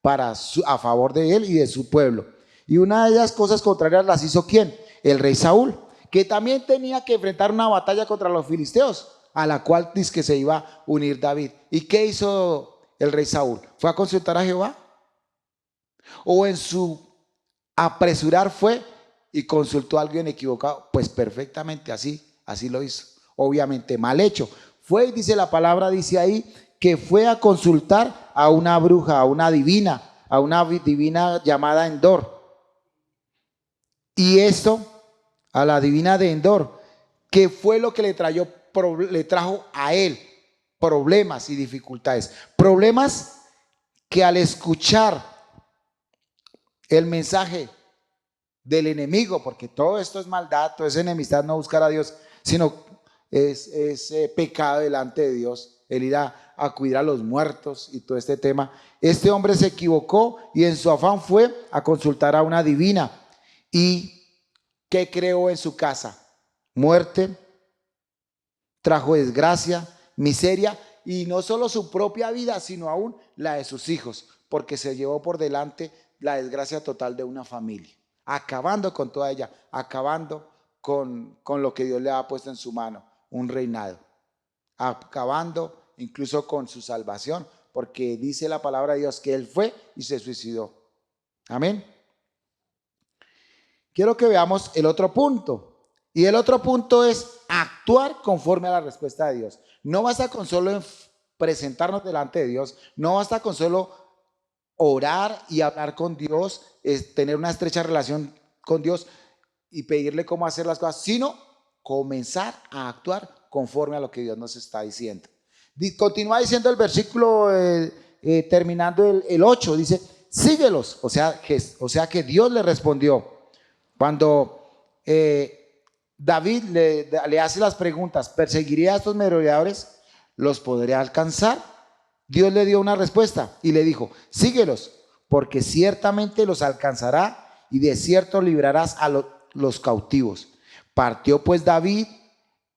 a favor de él y de su pueblo. Y una de ellas cosas contrarias las hizo ¿quién? El rey Saúl, que también tenía que enfrentar una batalla contra los filisteos, a la cual dice que se iba a unir David. ¿Y qué hizo el rey Saúl? ¿Fue a consultar a Jehová? ¿O en su apresurar fue y consultó a alguien equivocado? Pues perfectamente así lo hizo. Obviamente mal hecho. Fue, dice la palabra, dice ahí, que fue a consultar a una bruja, a una divina llamada Endor. Y esto, a la divina de Endor, que fue lo que le trajo a él problemas y dificultades. Problemas que al escuchar el mensaje del enemigo, porque todo esto es maldad, todo es enemistad, no buscar a Dios, sino es pecado delante de Dios, el ir a cuidar a los muertos y todo este tema. Este hombre se equivocó y en su afán fue a consultar a una divina. ¿Y qué creó en su casa? Muerte, trajo desgracia, miseria, y no solo su propia vida, sino aún la de sus hijos, porque se llevó por delante la desgracia total de una familia, acabando con toda ella, acabando con lo que Dios le ha puesto en su mano, un reinado, acabando incluso con su salvación, porque dice la palabra de Dios que él fue y se suicidó. Amén. Quiero que veamos el otro punto. Y el otro punto es actuar conforme a la respuesta de Dios. No basta con solo presentarnos delante de Dios, no basta con solo orar y hablar con Dios, tener una estrecha relación con Dios y pedirle cómo hacer las cosas, sino comenzar a actuar conforme a lo que Dios nos está diciendo. Continúa diciendo el versículo, terminando el 8, dice, síguelos. O sea que Dios le respondió. Cuando David le hace las preguntas, ¿perseguiré a estos merodeadores? ¿Los podré alcanzar? Dios le dio una respuesta y le dijo, síguelos, porque ciertamente los alcanzará y de cierto librarás a los cautivos. Partió pues David,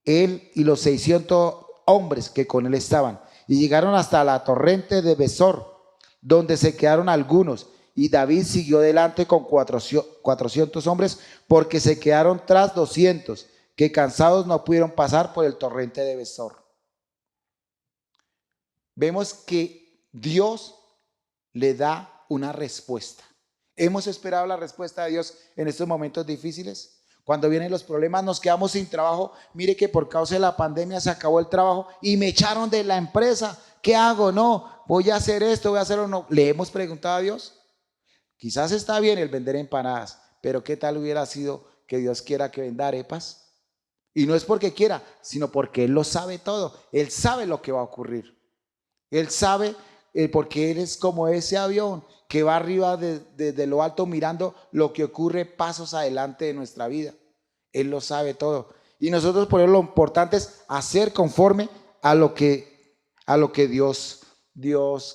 él y los 600 hombres que con él estaban, y llegaron hasta la torrente de Besor, donde se quedaron algunos. Y David siguió delante con 400 hombres, porque se quedaron tras 200, que cansados no pudieron pasar por el torrente de Besor. Vemos que Dios le da una respuesta. ¿Hemos esperado la respuesta de Dios en estos momentos difíciles? Cuando vienen los problemas, nos quedamos sin trabajo. Mire que por causa de la pandemia se acabó el trabajo y me echaron de la empresa. ¿Qué hago? No, voy a hacer esto, voy a hacerlo. No. ¿Le hemos preguntado a Dios? Quizás está bien el vender empanadas, pero ¿qué tal hubiera sido que Dios quiera que venda arepas? Y no es porque quiera, sino porque Él lo sabe todo. Él sabe lo que va a ocurrir. Él sabe, porque Él es como ese avión que va arriba desde lo alto mirando lo que ocurre pasos adelante de nuestra vida. Él lo sabe todo. Y nosotros por eso lo importante es hacer conforme a lo que Dios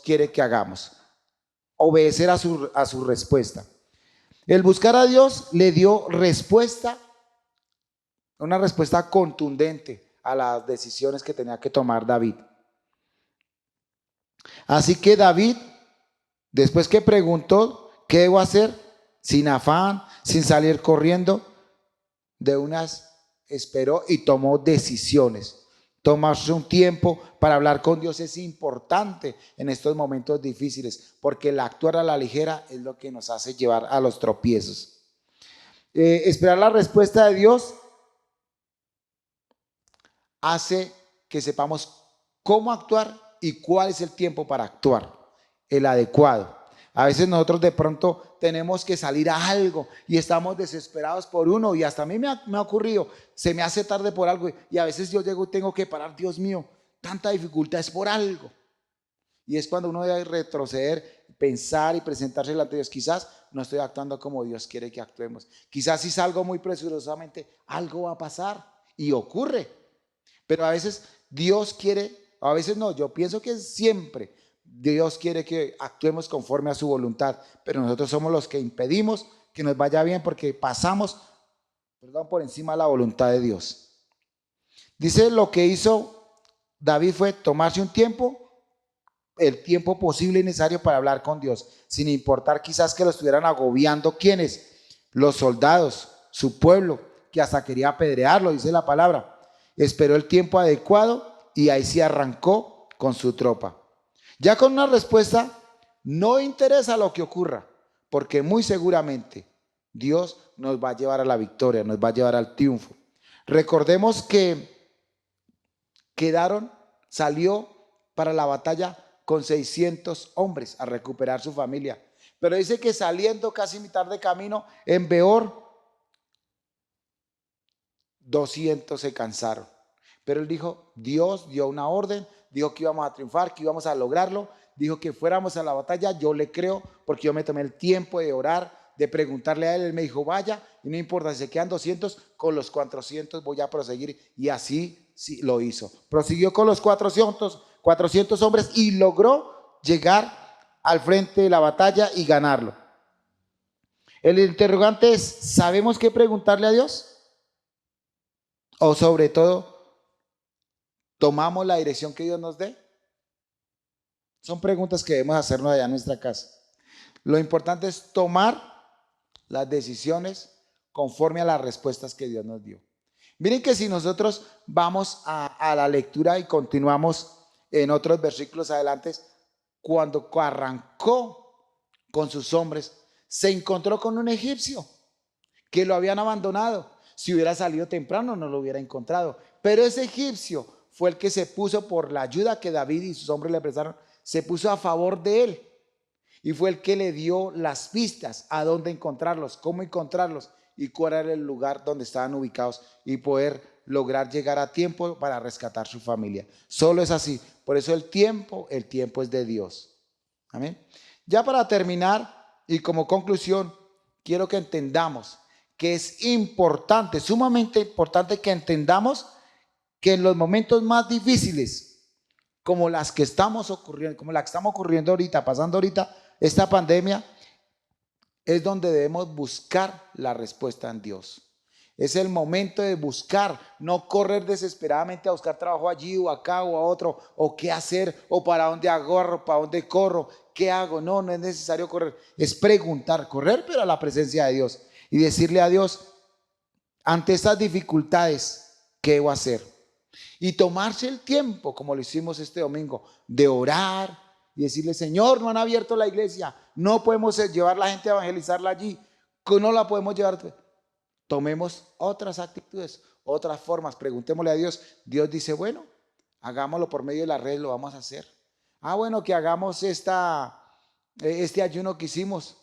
quiere que hagamos. Obedecer a su respuesta. El buscar a Dios le dio respuesta, una respuesta contundente a las decisiones que tenía que tomar David. Así que David, después que preguntó qué debo hacer, sin afán, sin salir corriendo, de unas esperó y tomó decisiones. Tomarse un tiempo para hablar con Dios es importante en estos momentos difíciles, porque el actuar a la ligera es lo que nos hace llevar a los tropiezos. Esperar la respuesta de Dios hace que sepamos cómo actuar y cuál es el tiempo para actuar, el adecuado. A veces nosotros de pronto tenemos que salir a algo y estamos desesperados por uno, y hasta a mí me ha ocurrido, se me hace tarde por algo y a veces yo llego y tengo que parar. Dios mío, tanta dificultad es por algo. Y es cuando uno debe retroceder, pensar y presentarse delante de Dios. Quizás no estoy actuando como Dios quiere que actuemos. Quizás si salgo muy presurosamente, algo va a pasar y ocurre. Pero a veces Dios quiere, a veces no, yo pienso que siempre Dios quiere que actuemos conforme a su voluntad, pero nosotros somos los que impedimos que nos vaya bien porque pasamos, por encima de la voluntad de Dios. Dice, lo que hizo David fue tomarse un tiempo, el tiempo posible y necesario para hablar con Dios, sin importar quizás que lo estuvieran agobiando. ¿Quiénes? Los soldados, su pueblo, que hasta quería apedrearlo, dice la palabra. Esperó el tiempo adecuado y ahí sí arrancó con su tropa. Ya con una respuesta, no interesa lo que ocurra, porque muy seguramente Dios nos va a llevar a la victoria, nos va a llevar al triunfo. Recordemos que salió para la batalla con 600 hombres a recuperar su familia. Pero dice que saliendo casi mitad de camino en Beor, 200 se cansaron. Pero él dijo, Dios dio una orden, dijo que íbamos a triunfar, que íbamos a lograrlo, dijo que fuéramos a la batalla. Yo le creo porque yo me tomé el tiempo de orar, de preguntarle a él. Él me dijo, vaya, y no importa si se quedan 200, con los 400 voy a proseguir. Y así sí lo hizo. Prosiguió con los 400 hombres y logró llegar al frente de la batalla y ganarlo. El interrogante es, ¿sabemos qué preguntarle a Dios? O sobre todo, ¿tomamos la dirección que Dios nos dé? Son preguntas que debemos hacernos allá en nuestra casa. Lo importante es tomar las decisiones conforme a las respuestas que Dios nos dio. Miren que si nosotros vamos a la lectura y continuamos en otros versículos adelante, cuando arrancó con sus hombres, se encontró con un egipcio que lo habían abandonado. Si hubiera salido temprano no lo hubiera encontrado, pero ese egipcio fue el que se puso, por la ayuda que David y sus hombres le prestaron, se puso a favor de él y fue el que le dio las pistas a dónde encontrarlos, cómo encontrarlos y cuál era el lugar donde estaban ubicados y poder lograr llegar a tiempo para rescatar su familia. Solo es así. Por eso el tiempo es de Dios. Amén. Ya para terminar y como conclusión, quiero que entendamos que es importante, sumamente importante que entendamos que en los momentos más difíciles, como las que estamos ocurriendo ahorita, pasando ahorita, esta pandemia, es donde debemos buscar la respuesta en Dios. Es el momento de buscar, no correr desesperadamente a buscar trabajo allí o acá o a otro, o qué hacer, o para dónde agarro, para dónde corro, qué hago. No es necesario correr, es preguntar, correr, pero a la presencia de Dios y decirle a Dios, ante estas dificultades, ¿qué debo hacer? Y tomarse el tiempo, como lo hicimos este domingo, de orar y decirle, Señor, no han abierto la iglesia, no podemos llevar la gente a evangelizarla allí, no la podemos llevar. Tomemos otras actitudes, otras formas, preguntémosle a Dios. Dios dice, bueno, hagámoslo por medio de la red, lo vamos a hacer. Bueno, que hagamos este ayuno que hicimos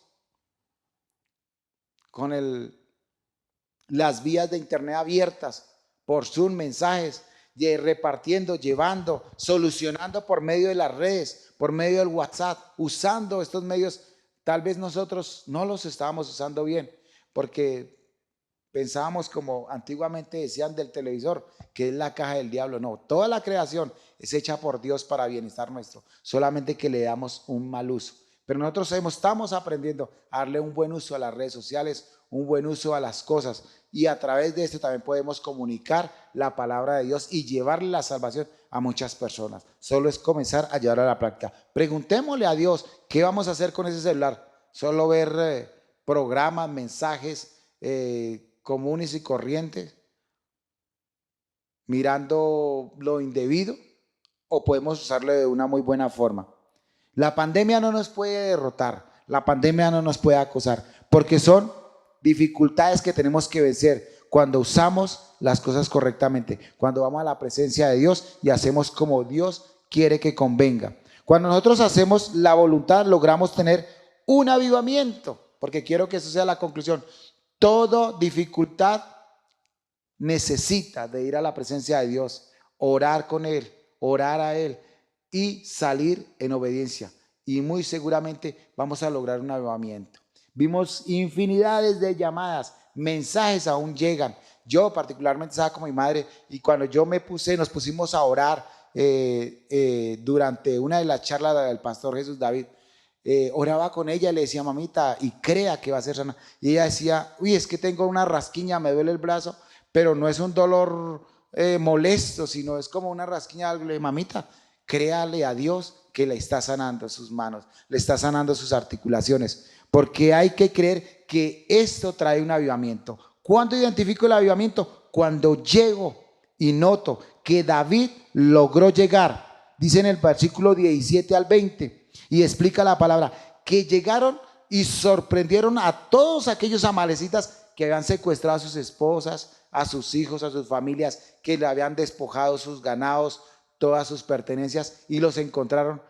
con las vías de internet abiertas, por Zoom, mensajes, repartiendo, llevando, solucionando por medio de las redes, por medio del WhatsApp, usando estos medios. Tal vez nosotros no los estábamos usando bien, porque pensábamos, como antiguamente decían del televisor, que es la caja del diablo. No, toda la creación es hecha por Dios para bienestar nuestro, solamente que le damos un mal uso. Pero nosotros estamos aprendiendo a darle un buen uso a las redes sociales, un buen uso a las cosas. Y a través de esto también podemos comunicar la palabra de Dios y llevarle la salvación a muchas personas. Solo es comenzar a llevarlo a la práctica. Preguntémosle a Dios, ¿qué vamos a hacer con ese celular? ¿Solo ver programas, mensajes comunes y corrientes, mirando lo indebido? ¿O podemos usarlo de una muy buena forma? La pandemia no nos puede derrotar, la pandemia no nos puede acosar, porque son dificultades que tenemos que vencer cuando usamos las cosas correctamente, cuando vamos a la presencia de Dios y hacemos como Dios quiere que convenga. Cuando nosotros hacemos la voluntad, logramos tener un avivamiento, porque quiero que eso sea la conclusión. Toda dificultad necesita de ir a la presencia de Dios, orar con Él, orar a Él y salir en obediencia. Y muy seguramente vamos a lograr un avivamiento. Vimos infinidades de llamadas, mensajes aún llegan. Yo particularmente estaba con mi madre y cuando yo nos pusimos a orar durante una de las charlas del pastor Jesús David, oraba con ella y le decía, mamita, y crea que va a ser sana. Y ella decía, uy, es que tengo una rasquiña, me duele el brazo, pero no es un dolor molesto, sino es como una rasquiña. Le dije, mamita, créale a Dios que le está sanando sus manos, le está sanando sus articulaciones, porque hay que creer que esto trae un avivamiento. ¿Cuándo identifico el avivamiento? Cuando llego y noto que David logró llegar, dice en el versículo 17 al 20, y explica la palabra, que llegaron y sorprendieron a todos aquellos amalecitas que habían secuestrado a sus esposas, a sus hijos, a sus familias, que le habían despojado sus ganados, todas sus pertenencias, y los encontraron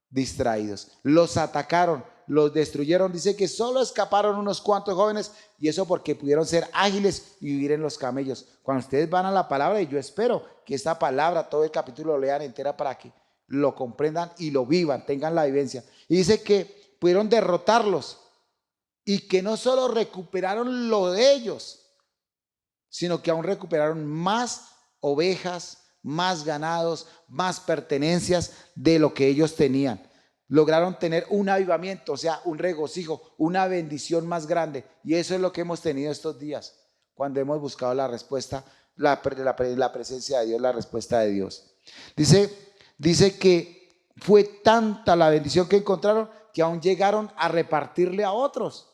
distraídos. Los atacaron, los destruyeron. Dice que solo escaparon unos cuantos jóvenes, y eso porque pudieron ser ágiles y vivir en los camellos. Cuando ustedes van a la palabra, y yo espero que esta palabra, todo el capítulo lo lean entera para que lo comprendan y lo vivan, tengan la vivencia. Y dice que pudieron derrotarlos y que no solo recuperaron lo de ellos, sino que aún recuperaron más ovejas, más ganados, más pertenencias de lo que ellos tenían. Lograron tener un avivamiento, o sea, un regocijo, una bendición más grande. Y eso es lo que hemos tenido estos días, cuando hemos buscado la respuesta, la presencia de Dios, la respuesta de Dios. Dice que fue tanta la bendición que encontraron que aún llegaron a repartirle a otros.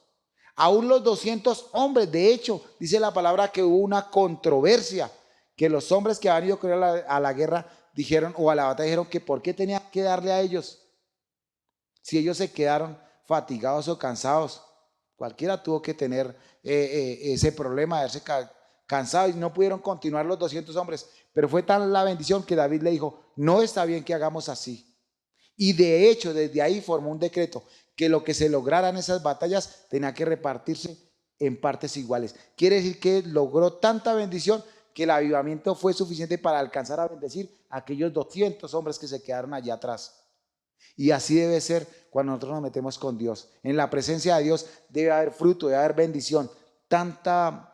Aún los 200 hombres, de hecho, dice la palabra que hubo una controversia, que los hombres que habían ido con él a la guerra dijeron, o a la batalla, dijeron que por qué tenían que darle a ellos, si ellos se quedaron fatigados o cansados. Cualquiera tuvo que tener ese problema de haberse cansado y no pudieron continuar los 200 hombres, pero fue tan la bendición que David le dijo, no está bien que hagamos así. Y de hecho, desde ahí formó un decreto, que lo que se lograra en esas batallas tenía que repartirse en partes iguales. Quiere decir que logró tanta bendición que el avivamiento fue suficiente para alcanzar a bendecir a aquellos 200 hombres que se quedaron allá atrás. Y así debe ser cuando nosotros nos metemos con Dios. En la presencia de Dios debe haber fruto, debe haber bendición, tanta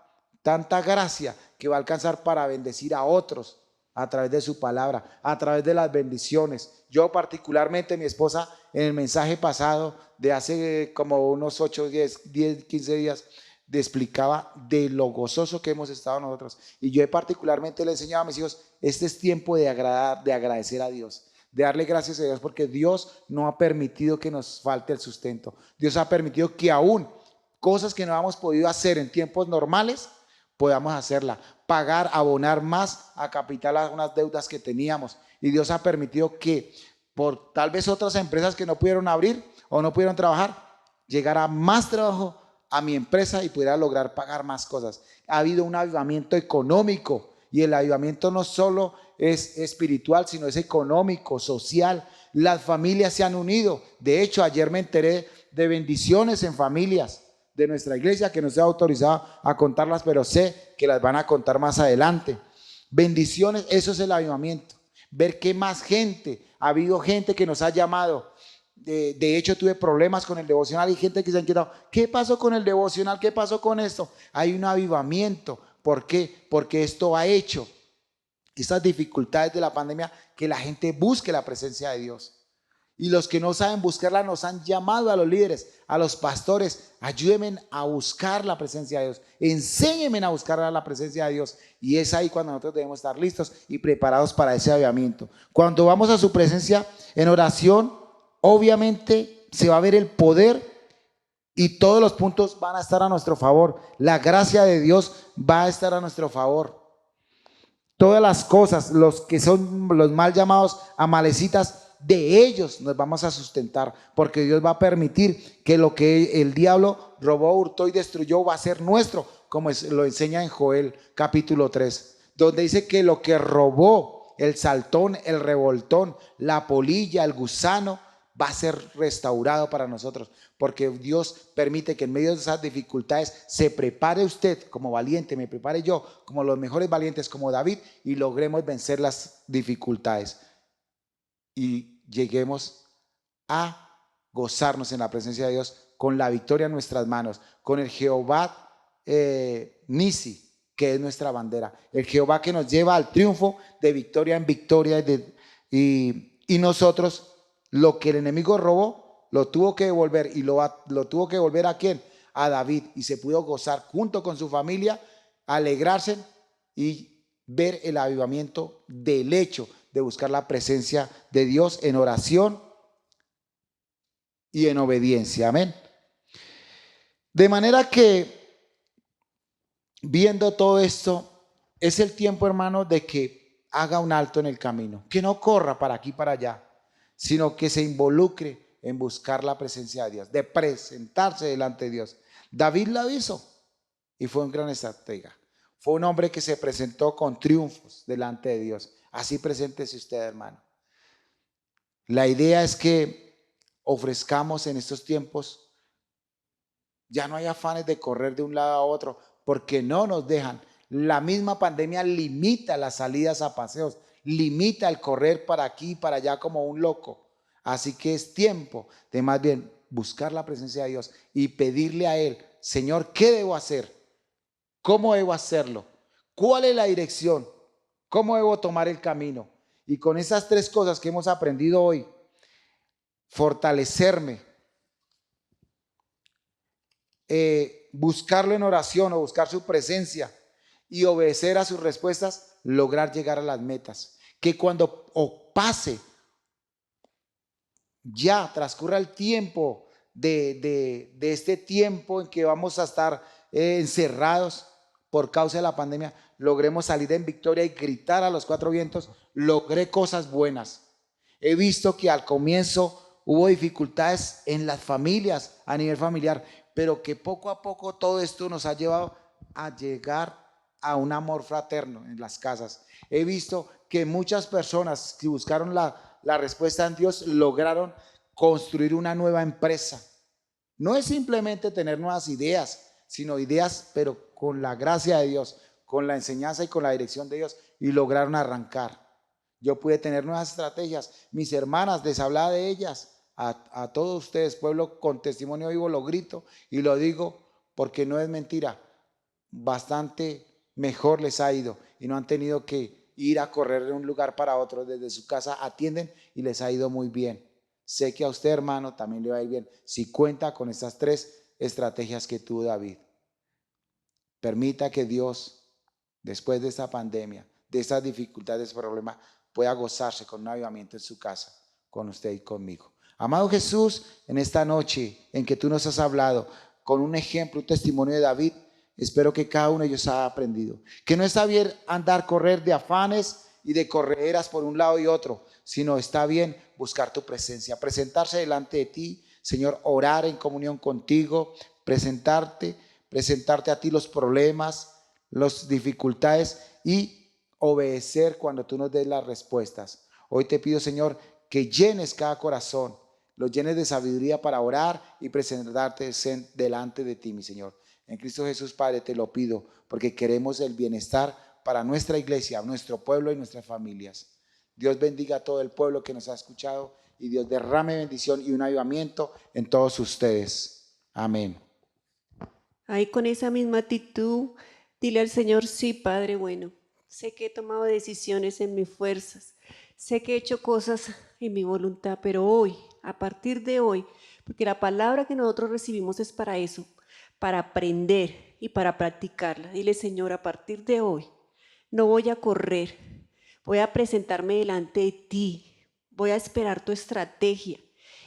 gracia que va a alcanzar para bendecir a otros a través de su palabra, a través de las bendiciones. Yo particularmente, mi esposa, en el mensaje pasado de hace como unos 8, 10, 15 días, le explicaba de lo gozoso que hemos estado nosotros. Y yo particularmente le enseñaba a mis hijos, este es tiempo de agradecer a Dios, de darle gracias a Dios, porque Dios no ha permitido que nos falte el sustento. Dios ha permitido que aún cosas que no hemos podido hacer en tiempos normales, podamos hacerla, pagar, abonar más a capital a unas deudas que teníamos. Y Dios ha permitido que por tal vez otras empresas que no pudieron abrir o no pudieron trabajar, llegara más trabajo a mi empresa y pudiera lograr pagar más cosas. Ha habido un avivamiento económico, y el avivamiento no solo es espiritual, sino es económico, social. Las familias se han unido. De hecho, ayer me enteré de bendiciones en familias de nuestra iglesia que no se ha autorizado a contarlas, pero sé que las van a contar más adelante. Bendiciones, eso es el avivamiento. Ver que más gente, ha habido gente que nos ha llamado. De hecho, tuve problemas con el devocional y gente que se han quedado, ¿qué pasó con el devocional? ¿Qué pasó con esto? Hay un avivamiento. ¿Por qué? Porque esto ha hecho estas dificultades de la pandemia que la gente busque la presencia de Dios. Y los que no saben buscarla nos han llamado a los líderes, a los pastores, ayúdenme a buscar la presencia de Dios, enséñenme a buscar la presencia de Dios. Y es ahí cuando nosotros debemos estar listos y preparados para ese avivamiento. Cuando vamos a su presencia en oración, obviamente se va a ver el poder y todos los puntos van a estar a nuestro favor. La gracia de Dios va a estar a nuestro favor. Todas las cosas, los que son los mal llamados amalecitas, de ellos nos vamos a sustentar, porque Dios va a permitir que lo que el diablo robó, hurtó y destruyó va a ser nuestro, como lo enseña en Joel capítulo 3, donde dice que lo que robó, el saltón, el revoltón, la polilla, el gusano, va a ser restaurado para nosotros, porque Dios permite que en medio de esas dificultades se prepare usted como valiente, me prepare yo como los mejores valientes como David, y logremos vencer las dificultades y lleguemos a gozarnos en la presencia de Dios con la victoria en nuestras manos, con el Jehová Nisi, que es nuestra bandera, el Jehová que nos lleva al triunfo de victoria en victoria, y nosotros lo que el enemigo robó lo tuvo que devolver, y lo tuvo que devolver ¿a quién? A David, y se pudo gozar junto con su familia, alegrarse y ver el avivamiento del hecho de buscar la presencia de Dios en oración y en obediencia. Amén. De manera que, viendo todo esto, es el tiempo, hermano, de que haga un alto en el camino, que no corra para aquí y para allá, sino que se involucre en buscar la presencia de Dios, de presentarse delante de Dios. David lo hizo y fue un gran estratega. Fue un hombre que se presentó con triunfos delante de Dios. Así preséntese usted, hermano. La idea es que ofrezcamos en estos tiempos, ya no hay afanes de correr de un lado a otro, porque no nos dejan. La misma pandemia limita las salidas a paseos, limita el correr para aquí y para allá como un loco. Así que es tiempo de más bien buscar la presencia de Dios y pedirle a Él, Señor, ¿qué debo hacer? ¿Cómo debo hacerlo? ¿Cuál es la dirección? ¿Cómo debo tomar el camino? Y con esas tres cosas que hemos aprendido hoy, fortalecerme, buscarlo en oración o buscar su presencia y obedecer a sus respuestas, lograr llegar a las metas. Que cuando pase, ya transcurra el tiempo de este tiempo en que vamos a estar encerrados por causa de la pandemia, logremos salir en victoria y gritar a los cuatro vientos, logré cosas buenas. He visto que al comienzo hubo dificultades en las familias, a nivel familiar, pero que poco a poco todo esto nos ha llevado a llegar a un amor fraterno en las casas. He visto que muchas personas que buscaron la respuesta en Dios lograron construir una nueva empresa. No es simplemente tener nuevas ideas, sino ideas, pero con la gracia de Dios, con la enseñanza y con la dirección de Dios, y lograron arrancar. Yo pude tener nuevas estrategias. Mis hermanas, les hablaba de ellas. A todos ustedes, pueblo con testimonio vivo, lo grito y lo digo porque no es mentira. Bastante mejor les ha ido y no han tenido que ir a correr de un lugar para otro. Desde su casa atienden y les ha ido muy bien. Sé que a usted, hermano, también le va a ir bien si cuenta con estas tres estrategias que tuvo David. Permita que Dios, después de esta pandemia, de estas dificultades, de este problema, pueda gozarse con un avivamiento en su casa, con usted y conmigo. Amado Jesús, en esta noche en que tú nos has hablado con un ejemplo, un testimonio de David, espero que cada uno de ellos haya aprendido. Que no está bien correr de afanes y de correras por un lado y otro, sino está bien buscar tu presencia, presentarse delante de ti, Señor, orar en comunión contigo, presentarte a ti los problemas, las dificultades y obedecer cuando tú nos des las respuestas. Hoy te pido, Señor, que llenes cada corazón, los llenes de sabiduría para orar y presentarte delante de ti, mi Señor. En Cristo Jesús, Padre, te lo pido porque queremos el bienestar para nuestra iglesia, nuestro pueblo y nuestras familias. Dios bendiga a todo el pueblo que nos ha escuchado y Dios derrame bendición y un avivamiento en todos ustedes. Amén. Ahí con esa misma actitud, dile al Señor, sí, Padre bueno, sé que he tomado decisiones en mis fuerzas, sé que he hecho cosas en mi voluntad, pero hoy porque la palabra que nosotros recibimos es para eso, para aprender y para practicarla. Dile, Señor, a partir de hoy no voy a correr, voy a presentarme delante de ti, voy a esperar tu estrategia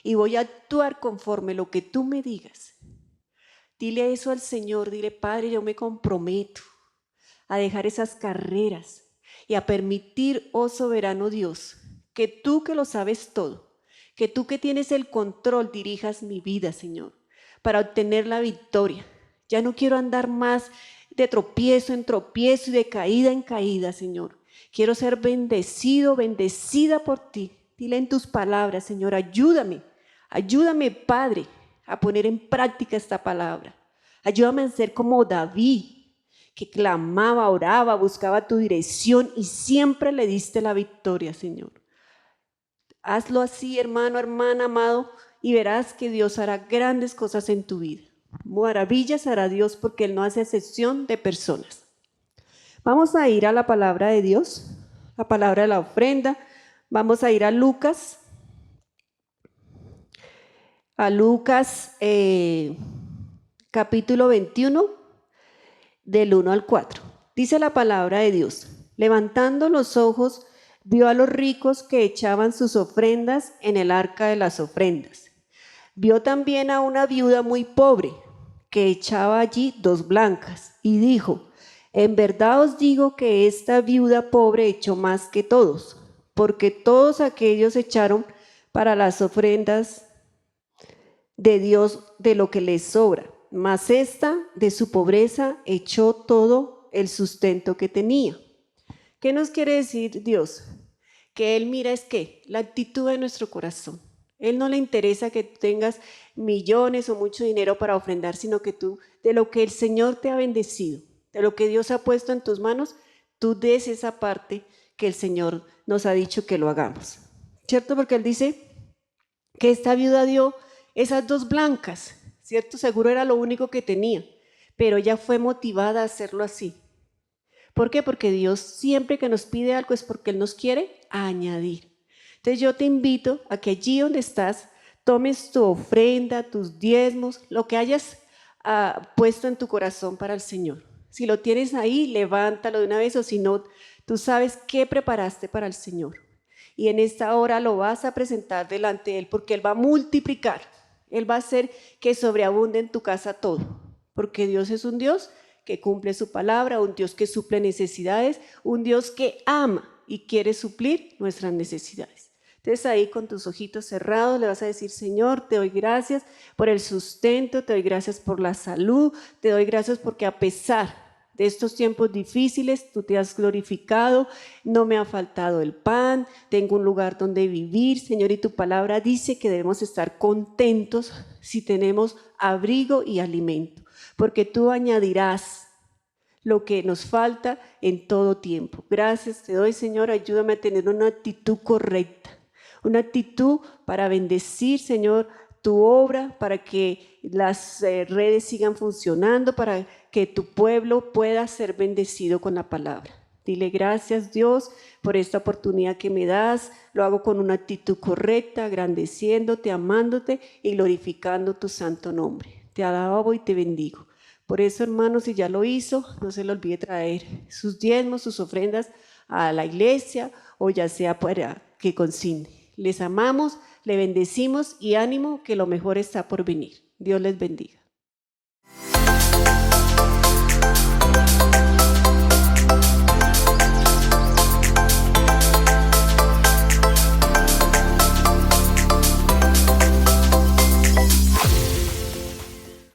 y voy a actuar conforme lo que tú me digas. Dile eso al Señor, dile, Padre, yo me comprometo a dejar esas carreras y a permitir, oh soberano Dios, que tú que lo sabes todo, que tú que tienes el control dirijas mi vida, Señor, para obtener la victoria. Ya no quiero andar más de tropiezo en tropiezo y de caída en caída, Señor. Quiero ser bendecido, bendecida por ti. Dile en tus palabras, Señor, ayúdame, Padre, a poner en práctica esta palabra. Ayúdame a ser como David, que clamaba, oraba, buscaba tu dirección y siempre le diste la victoria, Señor. Hazlo así, hermano, hermana, amado, y verás que Dios hará grandes cosas en tu vida. Maravillas hará Dios porque Él no hace excepción de personas. Vamos a ir a la palabra de Dios, la palabra de la ofrenda. Vamos a ir a Lucas. Capítulo 21, del 1 al 4. Dice la palabra de Dios: levantando los ojos, vio a los ricos que echaban sus ofrendas en el arca de las ofrendas. Vio también a una viuda muy pobre que echaba allí 2 blancas y dijo: en verdad os digo que esta viuda pobre echó más que todos, porque todos aquellos echaron para las ofrendas de Dios de lo que les sobra, mas esta de su pobreza echó todo el sustento que tenía. ¿Qué nos quiere decir Dios? Que Él mira es que la actitud de nuestro corazón. Él no le interesa que tú tengas millones o mucho dinero para ofrendar, sino que tú, de lo que el Señor te ha bendecido, de lo que Dios ha puesto en tus manos, tú des esa parte que el Señor nos ha dicho que lo hagamos. ¿Cierto? Porque Él dice que esta viuda dio esas 2 blancas, ¿cierto? Seguro era lo único que tenía, pero ella fue motivada a hacerlo así. ¿Por qué? Porque Dios siempre que nos pide algo es porque Él nos quiere añadir. Entonces yo te invito a que allí donde estás, tomes tu ofrenda, tus diezmos, lo que hayas puesto en tu corazón para el Señor. Si lo tienes ahí, levántalo de una vez, o si no, tú sabes qué preparaste para el Señor. Y en esta hora lo vas a presentar delante de Él, porque Él va a multiplicar. Él va a hacer que sobreabunde en tu casa todo, porque Dios es un Dios que cumple su palabra, un Dios que suple necesidades, un Dios que ama y quiere suplir nuestras necesidades. Entonces ahí con tus ojitos cerrados le vas a decir: Señor, te doy gracias por el sustento, te doy gracias por la salud, te doy gracias porque a pesar de estos tiempos difíciles tú te has glorificado, no me ha faltado el pan, tengo un lugar donde vivir, Señor, y tu palabra dice que debemos estar contentos si tenemos abrigo y alimento, porque tú añadirás lo que nos falta en todo tiempo. Gracias te doy, Señor, ayúdame a tener una actitud correcta, una actitud para bendecir, Señor, tu obra, para que las redes sigan funcionando, para que tu pueblo pueda ser bendecido con la palabra. Dile gracias, Dios, por esta oportunidad que me das. Lo hago con una actitud correcta, agradeciéndote, amándote y glorificando tu santo nombre. Te alabo y te bendigo. Por eso, hermanos, si ya lo hizo, no se le olvide traer sus diezmos, sus ofrendas a la iglesia, o ya sea para que consigne. Les amamos, le bendecimos y ánimo, que lo mejor está por venir. Dios les bendiga.